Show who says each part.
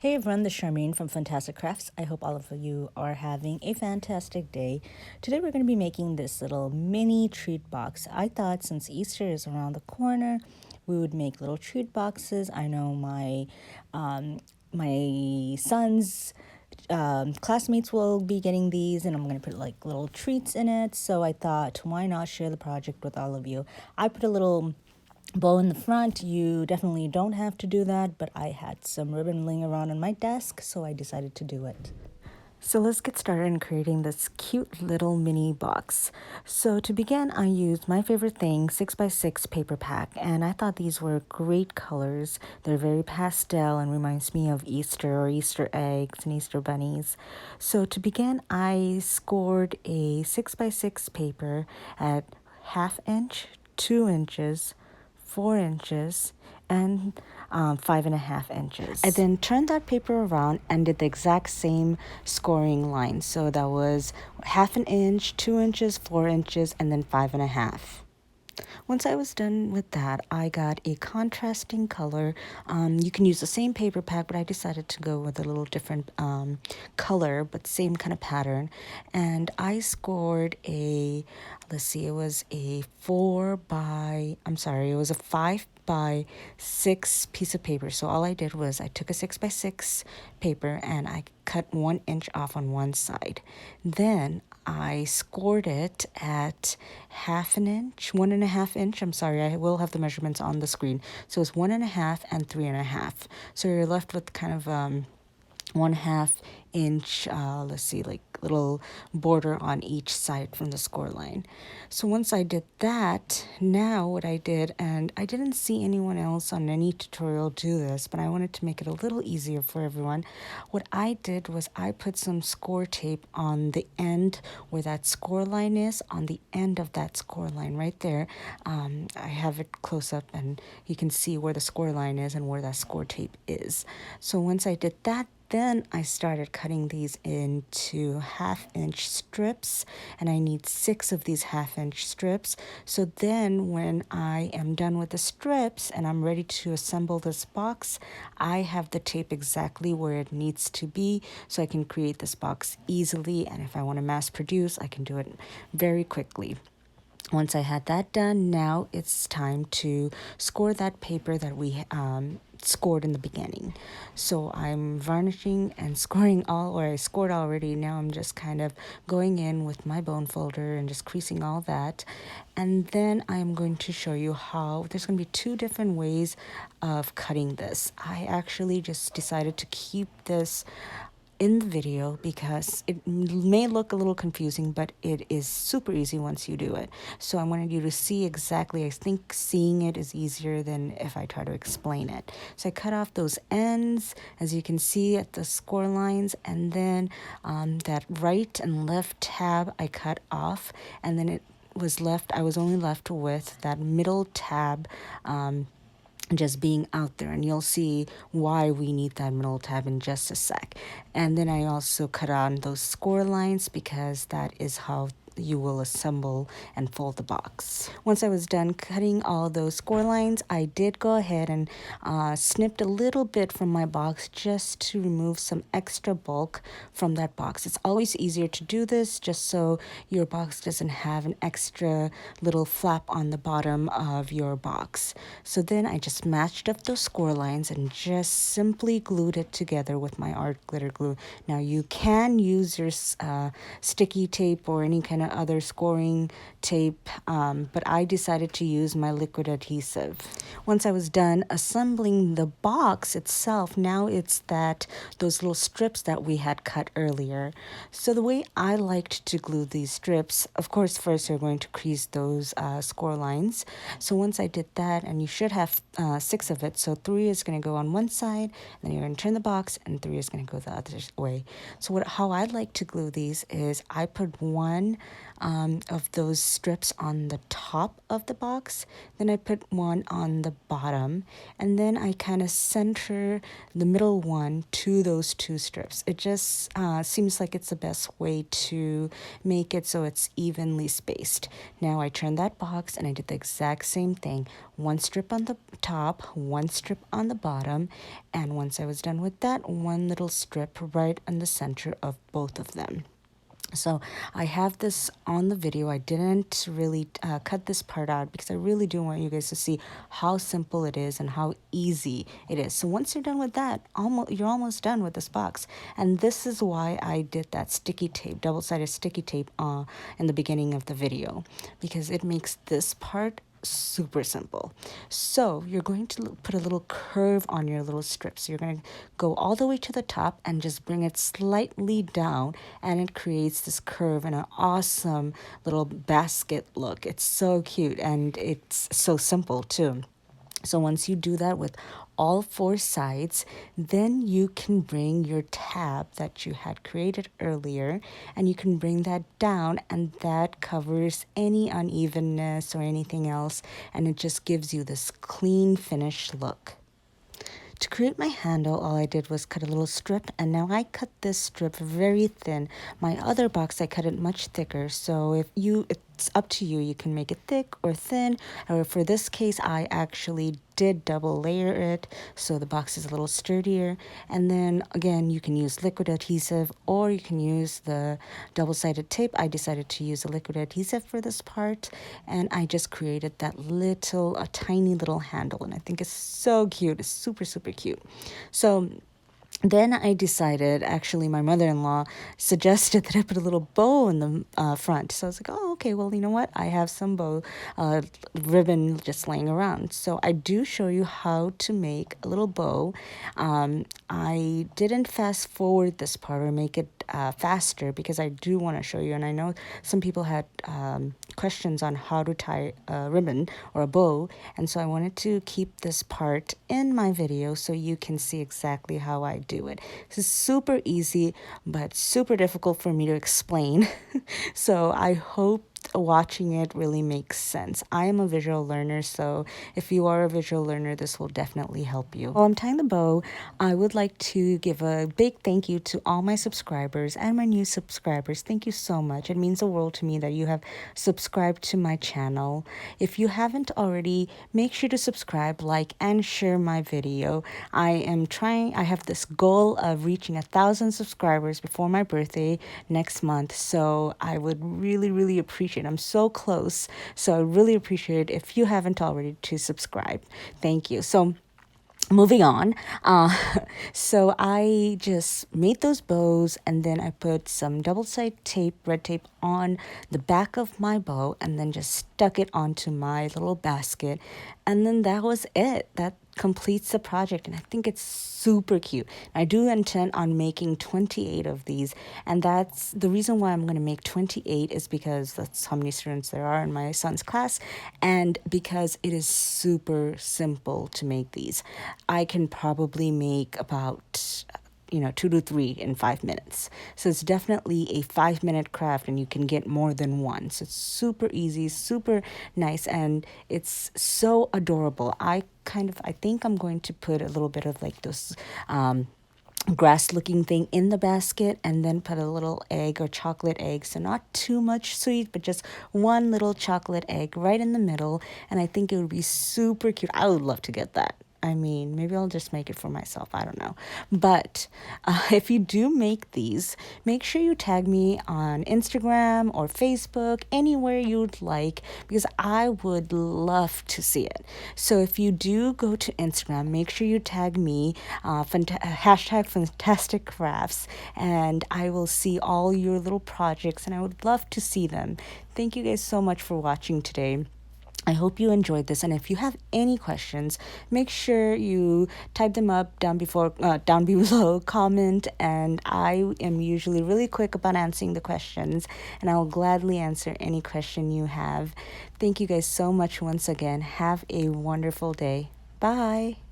Speaker 1: Hey everyone, this is Charmaine from Fantastic Crafts. I hope all of you are having a fantastic day. Today we're going to be making this little mini treat box. I thought since Easter is around the corner, we would make little treat boxes. I know my son's classmates will be getting these, and I'm going to put like little treats in it. So I thought, why not share the project with all of you? I put a little bow in the front. You definitely don't have to do that, but I had some ribbon laying around on my desk, so I decided to do it. So let's get started in creating this cute little mini box. So to begin, I used my favorite thing, 6x6 paper pack, and I thought these were great colors. They're very pastel and reminds me of Easter or Easter eggs and Easter bunnies. So to begin, I scored a 6x6 paper at 1/2 inch, 2 inches, 4 inches, and 5.5 inches. I then turned that paper around and did the exact same scoring line. So that was 1/2 inch, 2 inches, 4 inches, and then 5.5. Once I was done with that, I got a contrasting color. You can use the same paper pack, but I decided to go with a little different color, but same kind of pattern. And I scored a, let's see, it was a 5x6 piece of paper. So all I did was I took a 6x6 paper and I cut 1 inch off on one side. Then I scored it at 1/2 inch, 1.5 inch. I'm sorry, I will have the measurements on the screen. So it's 1.5 and 3.5. So you're left with kind of 1/2 inch, let's see, like little border on each side from the score line. So once I did that, now what I did, and I didn't see anyone else on any tutorial do this, but I wanted to make it a little easier for everyone. What I did was I put some score tape on the end where that score line is, on the end of that score line right there. I have it close up and you can see where the score line is and where that score tape is. So once I did that, then I started cutting these into 1/2 inch strips, and I need 6 of these 1/2 inch strips. So then when I am done with the strips and I'm ready to assemble this box, I have the tape exactly where it needs to be, so I can create this box easily, and if I want to mass produce, I can do it very quickly. Once I had that done, now it's time to score that paper that we scored in the beginning. So I'm varnishing and scoring all, or I scored already. Now I'm just kind of going in with my bone folder and just creasing all that. And then I'm going to show you how there's going to be 2 different ways of cutting this. I actually just decided to keep this in the video because it may look a little confusing, but it is super easy once you do it. So I wanted you to see exactly, I think seeing it is easier than if I try to explain it. So I cut off those ends, as you can see at the score lines, and then that right and left tab I cut off, and then I was only left with that middle tab just being out there, and you'll see why we need that middle tab in just a sec. And then I also cut on those score lines because that is how you will assemble and fold the box. Once I was done cutting all those score lines, I did go ahead and snipped a little bit from my box just to remove some extra bulk from that box. It's always easier to do this just so your box doesn't have an extra little flap on the bottom of your box. So then I just matched up those score lines and just simply glued it together with my art glitter glue. Now you can use your sticky tape or any kind of other scoring tape, but I decided to use my liquid adhesive. Once I was done assembling the box itself, now it's those little strips that we had cut earlier. So the way I liked to glue these strips, of course, first you're going to crease those score lines. So once I did that, and you should have 6 of it, so 3 is going to go on one side, then you're going to turn the box, and 3 is going to go the other way. So how I like to glue these is I put one of those strips on the top of the box. Then I put one on the bottom, and then I kind of center the middle one to those two strips. It just seems like it's the best way to make it so it's evenly spaced. Now I turned that box and I did the exact same thing. One strip on the top, one strip on the bottom, and once I was done with that, one little strip right in the center of both of them. So I have this on the video. I didn't really cut this part out because I really do want you guys to see how simple it is and how easy it is. So once you're done with that, you're almost done with this box. And this is why I did that sticky tape, double-sided sticky tape in the beginning of the video, because it makes this part super simple. So you're going to put a little curve on your little strip. So you're going to go all the way to the top and just bring it slightly down, and it creates this curve and an awesome little basket look. It's so cute and it's so simple too. So once you do that with all four sides, then you can bring your tab that you had created earlier, and you can bring that down, and that covers any unevenness or anything else, and it just gives you this clean finished look. To create my handle, all I did was cut a little strip, and now I cut this strip very thin. My other box, I cut it much thicker, so it's up to you. You can make it thick or thin, or for this case, I actually did double layer it, so the box is a little sturdier. And then again, you can use liquid adhesive or you can use the double-sided tape. I decided to use a liquid adhesive for this part, and I just created that a tiny little handle, and I think it's so cute. It's super, super cute. So then I decided, actually, my mother-in-law suggested that I put a little bow in the front. So I was like, oh, okay, well, you know what? I have some bow ribbon just laying around. So I do show you how to make a little bow. I didn't fast forward this part or make it faster because I do want to show you. And I know some people had questions on how to tie a ribbon or a bow. And so I wanted to keep this part in my video so you can see exactly how I do it. This is super easy, but super difficult for me to explain. So I hope watching it really makes sense. I am a visual learner, so if you are a visual learner, this will definitely help you. While I'm tying the bow, I would like to give a big thank you to all my subscribers and my new subscribers. Thank you so much. It means the world to me that you have subscribed to my channel. If you haven't already, make sure to subscribe, like, and share my video. I have this goal of reaching 1,000 subscribers before my birthday next month, so I would really, really appreciate it. I'm so close, so I really appreciate it if you haven't already to subscribe. Thank you. So moving on, so I just made those bows, and then I put some double-sided tape, red tape, on the back of my bow, and then just stuck it onto my little basket, and then that was it. That completes the project, and I think it's super cute. I do intend on making 28 of these, and that's the reason why I'm going to make 28 is because that's how many students there are in my son's class, and because it is super simple to make these. I can probably make about 2 to 3 in 5 minutes. So it's definitely a 5-minute craft, and you can get more than one. So it's super easy, super nice, and it's so adorable. I think I'm going to put a little bit of like this grass looking thing in the basket, and then put a little egg or chocolate egg, so not too much sweet, but just one little chocolate egg right in the middle, and I think it would be super cute. I would love to get that. I mean, maybe I'll just make it for myself. I don't know. But if you do make these, make sure you tag me on Instagram or Facebook, anywhere you'd like, because I would love to see it. So if you do go to Instagram, make sure you tag me, hashtag Fantastic Crafts, and I will see all your little projects, and I would love to see them. Thank you guys so much for watching today. I hope you enjoyed this, and if you have any questions, make sure you type them up down below, comment, and I am usually really quick about answering the questions, and I will gladly answer any question you have. Thank you guys so much once again. Have a wonderful day. Bye.